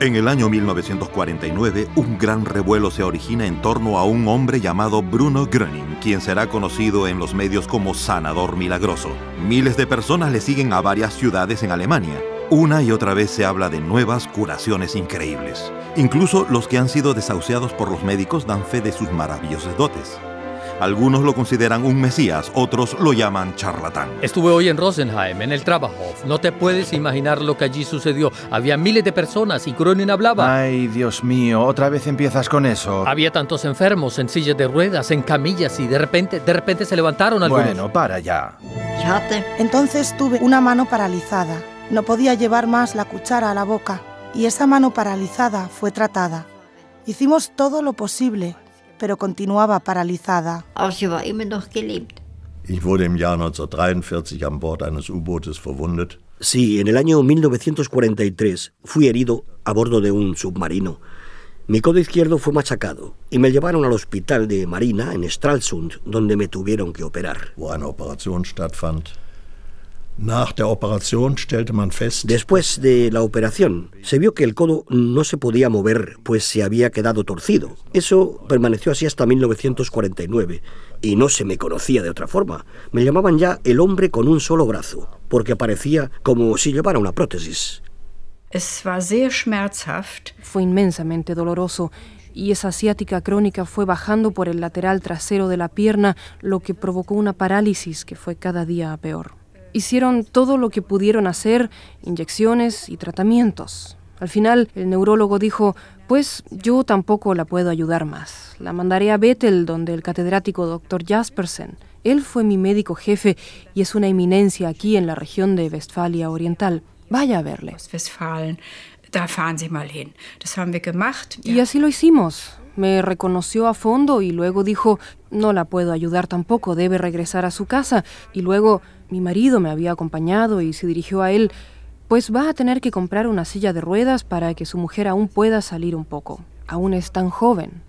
En el año 1949, un gran revuelo se origina en torno a un hombre llamado Bruno Gröning, quien será conocido en los medios como sanador milagroso. Miles de personas le siguen a varias ciudades en Alemania. Una y otra vez se habla de nuevas curaciones increíbles. Incluso los que han sido desahuciados por los médicos dan fe de sus maravillosas dotes. Algunos lo consideran un mesías, otros lo llaman charlatán. Estuve hoy en Rosenheim, en el Trauerhof. No te puedes imaginar lo que allí sucedió. Había miles de personas y Gröning hablaba. Ay, Dios mío, otra vez empiezas con eso. Había tantos enfermos en sillas de ruedas, en camillas y de repente se levantaron algunos. Bueno, para ya. Entonces tuve una mano paralizada. No podía llevar más la cuchara a la boca. Y esa mano paralizada fue tratada. Hicimos todo lo posible, pero continuaba paralizada. Ich wurde im Jahr 1943 an Bord eines U-Bootes verwundet. Sí, en el año 1943 fui herido a bordo de un submarino. Mi codo izquierdo fue machacado y me llevaron al hospital de Marina en Stralsund, donde me tuvieron que operar. Wo eine Operation stattfand. Nach der Operation stellte man fest. Después de la operación, se vio que el codo no se podía mover, pues se había quedado torcido. Eso permaneció así hasta 1949, y no se me conocía de otra forma. Me llamaban ya el hombre con un solo brazo, porque parecía como si llevara una prótesis. Fue inmensamente doloroso, y esa ciática crónica fue bajando por el lateral trasero de la pierna, lo que provocó una parálisis que fue cada día peor. Hicieron todo lo que pudieron hacer, inyecciones y tratamientos. Al final, el neurólogo dijo, pues yo tampoco la puedo ayudar más. La mandaré a Bethel, donde el catedrático Dr. Jaspersen. Él fue mi médico jefe y es una eminencia aquí en la región de Westfalia Oriental. Vaya a verle. Y así lo hicimos. Me reconoció a fondo y luego dijo, no la puedo ayudar tampoco, debe regresar a su casa. Y luego mi marido me había acompañado y se dirigió a él, pues va a tener que comprar una silla de ruedas para que su mujer aún pueda salir un poco. Aún es tan joven.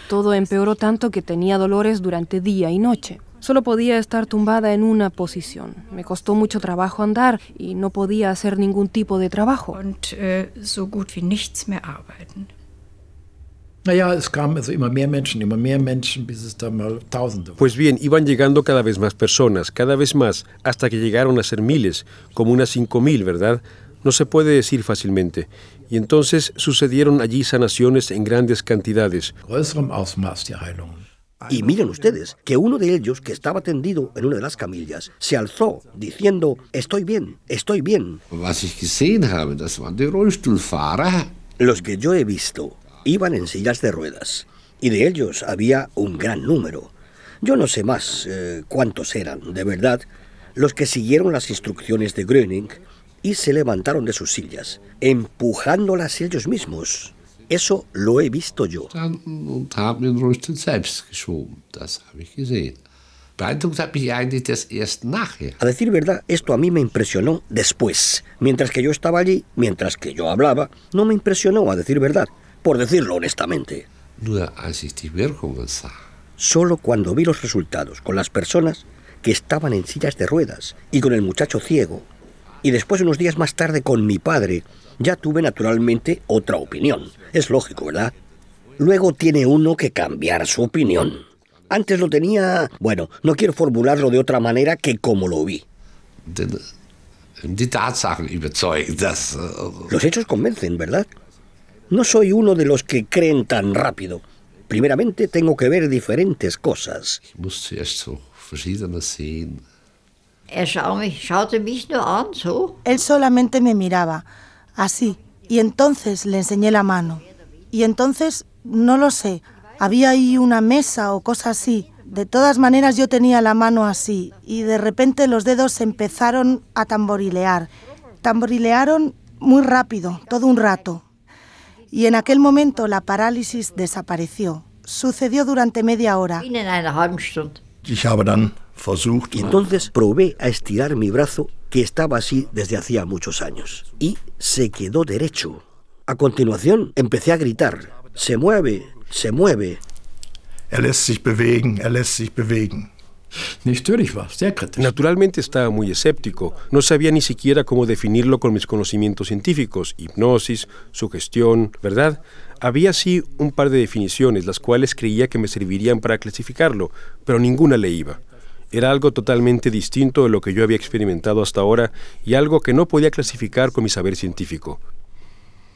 Todo empeoró tanto que tenía dolores durante día y noche. Solo podía estar tumbada en una posición. Me costó mucho trabajo andar y no podía hacer ningún tipo de trabajo. Pues bien, iban llegando cada vez más personas, cada vez más, hasta que llegaron a ser miles, como unas 5.000, ¿verdad? No se puede decir fácilmente. Y entonces sucedieron allí sanaciones en grandes cantidades. Y miren ustedes, que uno de ellos, que estaba tendido en una de las camillas, se alzó diciendo, estoy bien, estoy bien. Los que yo he visto iban en sillas de ruedas, y de ellos había un gran número. Yo no sé más cuántos eran, de verdad, los que siguieron las instrucciones de Gröning y se levantaron de sus sillas, empujándolas ellos mismos. Eso lo he visto yo. A decir verdad, esto a mí me impresionó después. Mientras que yo estaba allí, mientras que yo hablaba, no me impresionó, a decir verdad, por decirlo honestamente. Solo cuando vi los resultados con las personas que estaban en sillas de ruedas y con el muchacho ciego, y después unos días más tarde con mi padre, ya tuve naturalmente otra opinión. Es lógico, ¿verdad? Luego tiene uno que cambiar su opinión. Antes lo tenía... Bueno, no quiero formularlo de otra manera que como lo vi. Los hechos convencen, ¿verdad? No soy uno de los que creen tan rápido. Primeramente tengo que ver diferentes cosas. Él solamente me miraba, así, y entonces le enseñé la mano. Y entonces, no lo sé, había ahí una mesa o cosa así. De todas maneras yo tenía la mano así, y de repente los dedos empezaron a tamborilear. Tamborilearon muy rápido, todo un rato. Y en aquel momento la parálisis desapareció. Sucedió durante media hora. Y entonces probé a estirar mi brazo, que estaba así desde hacía muchos años, y se quedó derecho. A continuación empecé a gritar, se mueve, se mueve. Er lässt sich bewegen, er lässt sich bewegen. Naturalmente estaba muy escéptico. No sabía ni siquiera cómo definirlo con mis conocimientos científicos. Hipnosis, sugestión, ¿verdad? Había sí un par de definiciones, las cuales creía que me servirían para clasificarlo, pero ninguna le iba. Era algo totalmente distinto de lo que yo había experimentado hasta ahora y algo que no podía clasificar con mi saber científico.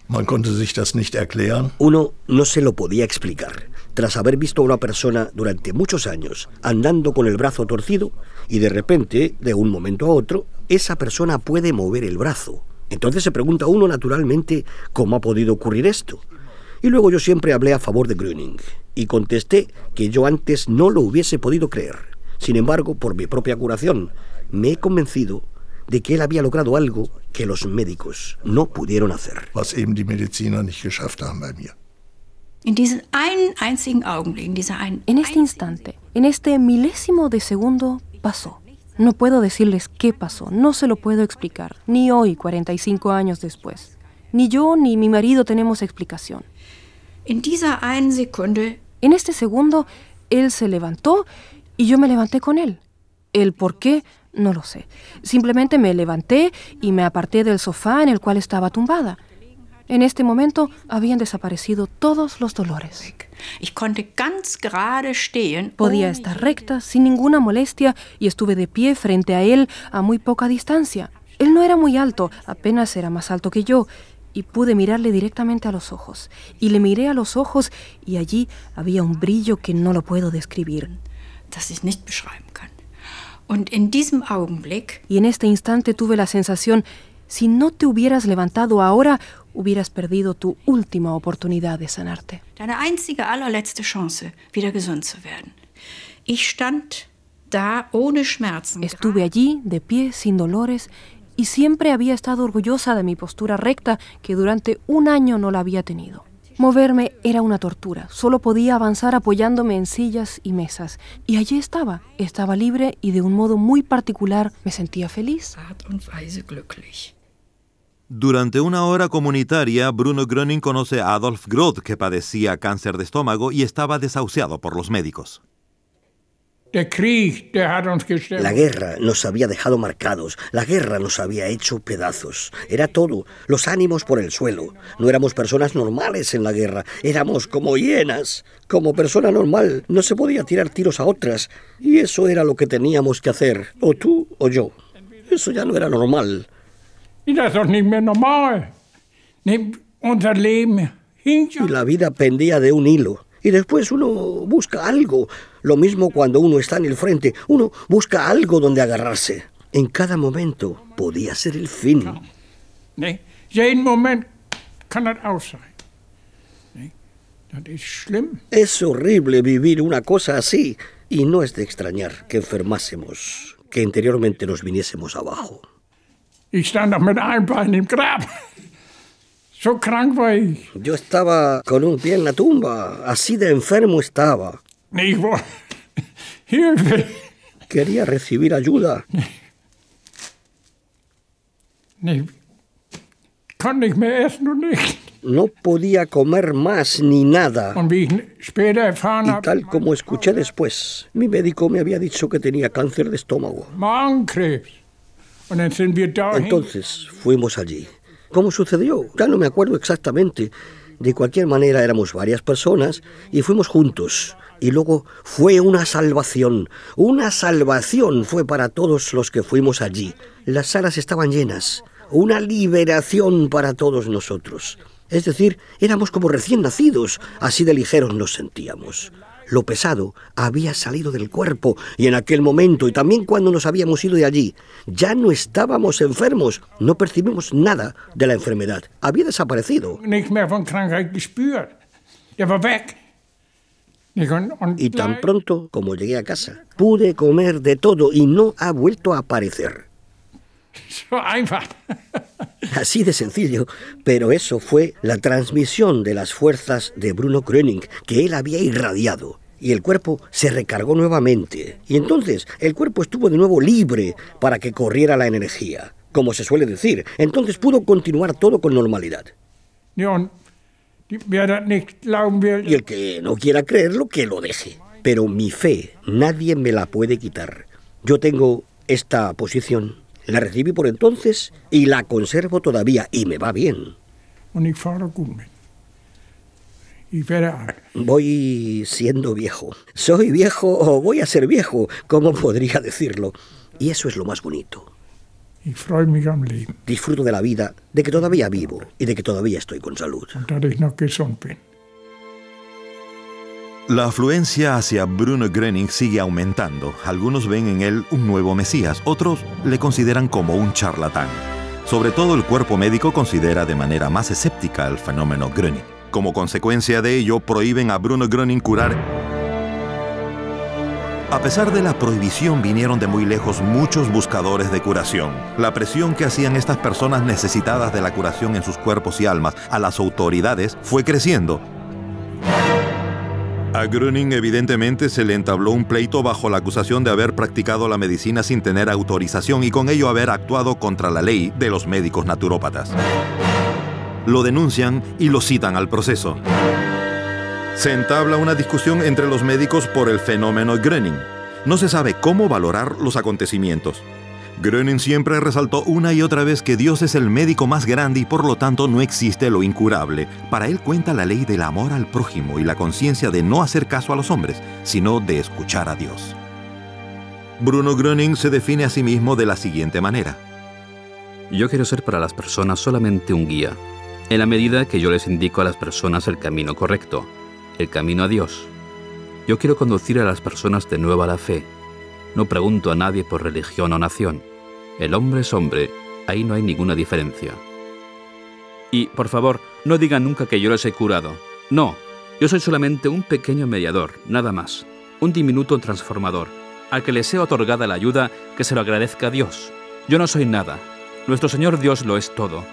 Man konnte sich das nicht erklären. Uno no se lo podía explicar. Tras haber visto a una persona durante muchos años andando con el brazo torcido y de repente, de un momento a otro, esa persona puede mover el brazo. Entonces se pregunta uno naturalmente cómo ha podido ocurrir esto. Y luego yo siempre hablé a favor de Gröning y contesté que yo antes no lo hubiese podido creer. Sin embargo, por mi propia curación, me he convencido de que él había logrado algo que los médicos no pudieron hacer. Was eben die Mediziner nicht geschafft haben bei mir. En este instante, en este milésimo de segundo, pasó. No puedo decirles qué pasó, no se lo puedo explicar, ni hoy, 45 años después. Ni yo ni mi marido tenemos explicación. En este segundo, él se levantó y yo me levanté con él. El por qué, no lo sé. Simplemente me levanté y me aparté del sofá en el cual estaba tumbada. En este momento habían desaparecido todos los dolores. Podía estar recta, sin ninguna molestia, y estuve de pie frente a él a muy poca distancia. Él no era muy alto, apenas era más alto que yo, y pude mirarle directamente a los ojos. Y le miré a los ojos, y allí había un brillo que no lo puedo describir. Y en este instante tuve la sensación, si no te hubieras levantado ahora, hubieras perdido tu última oportunidad de sanarte. Estuve allí, de pie, sin dolores, y siempre había estado orgullosa de mi postura recta que durante un año no la había tenido. Moverme era una tortura, solo podía avanzar apoyándome en sillas y mesas. Y allí estaba libre y de un modo muy particular me sentía feliz. Durante una hora comunitaria, Bruno Gröning conoce a Adolf Groth, que padecía cáncer de estómago y estaba desahuciado por los médicos. La guerra nos había dejado marcados, la guerra nos había hecho pedazos. Era todo, los ánimos por el suelo. No éramos personas normales en la guerra, éramos como hienas. Como persona normal no se podía tirar tiros a otras, y eso era lo que teníamos que hacer, o tú o yo. Eso ya no era normal. Y la vida pendía de un hilo. Y después uno busca algo. Lo mismo cuando uno está en el frente. Uno busca algo donde agarrarse. En cada momento podía ser el fin. Es horrible vivir una cosa así. Y no es de extrañar que enfermásemos, que interiormente nos viniésemos abajo. Yo estaba con un pie en la tumba, así de enfermo estaba. Quería recibir ayuda. No podía comer más ni nada. Y tal como escuché después, mi médico me había dicho que tenía cáncer de estómago. Entonces fuimos allí. ¿Cómo sucedió? Ya no me acuerdo exactamente. De cualquier manera éramos varias personas y fuimos juntos. Y luego fue una salvación. Una salvación fue para todos los que fuimos allí. Las salas estaban llenas. Una liberación para todos nosotros. Es decir, éramos como recién nacidos. Así de ligeros nos sentíamos. Lo pesado había salido del cuerpo y en aquel momento, y también cuando nos habíamos ido de allí, ya no estábamos enfermos, no percibimos nada de la enfermedad. Había desaparecido. Y tan pronto como llegué a casa, pude comer de todo y no ha vuelto a aparecer. Así de sencillo, pero eso fue la transmisión de las fuerzas de Bruno Gröning que él había irradiado. Y el cuerpo se recargó nuevamente. Y entonces el cuerpo estuvo de nuevo libre para que corriera la energía, como se suele decir. Entonces pudo continuar todo con normalidad. Y el que no quiera creerlo, que lo deje. pero mi fe nadie me la puede quitar. Yo tengo esta posición, la recibí por entonces y la conservo todavía, y me va bien. Voy siendo viejo. Soy viejo o voy a ser viejo, ¿cómo podría decirlo? Y eso es lo más bonito. Disfruto de la vida, de que todavía vivo y de que todavía estoy con salud. La afluencia hacia Bruno Gröning sigue aumentando. Algunos ven en él un nuevo Mesías, otros le consideran como un charlatán. Sobre todo el cuerpo médico considera de manera más escéptica el fenómeno Gröning. Como consecuencia de ello, prohíben a Bruno Gröning curar. A pesar de la prohibición, vinieron de muy lejos muchos buscadores de curación. La presión que hacían estas personas necesitadas de la curación en sus cuerpos y almas a las autoridades fue creciendo. A Gröning evidentemente se le entabló un pleito bajo la acusación de haber practicado la medicina sin tener autorización y con ello haber actuado contra la ley de los médicos naturópatas. Lo denuncian y lo citan al proceso. Se entabla una discusión entre los médicos por el fenómeno Gröning. No se sabe cómo valorar los acontecimientos. Gröning siempre resaltó una y otra vez que Dios es el médico más grande y por lo tanto no existe lo incurable. Para él cuenta la ley del amor al prójimo y la conciencia de no hacer caso a los hombres, sino de escuchar a Dios. Bruno Gröning se define a sí mismo de la siguiente manera. Yo quiero ser para las personas solamente un guía, en la medida que yo les indico a las personas el camino correcto, el camino a Dios. Yo quiero conducir a las personas de nuevo a la fe. No pregunto a nadie por religión o nación. El hombre es hombre, ahí no hay ninguna diferencia. Y, por favor, no digan nunca que yo les he curado. No, yo soy solamente un pequeño mediador, nada más. Un diminuto transformador, al que le sea otorgada la ayuda, que se lo agradezca a Dios. Yo no soy nada. Nuestro Señor Dios lo es todo.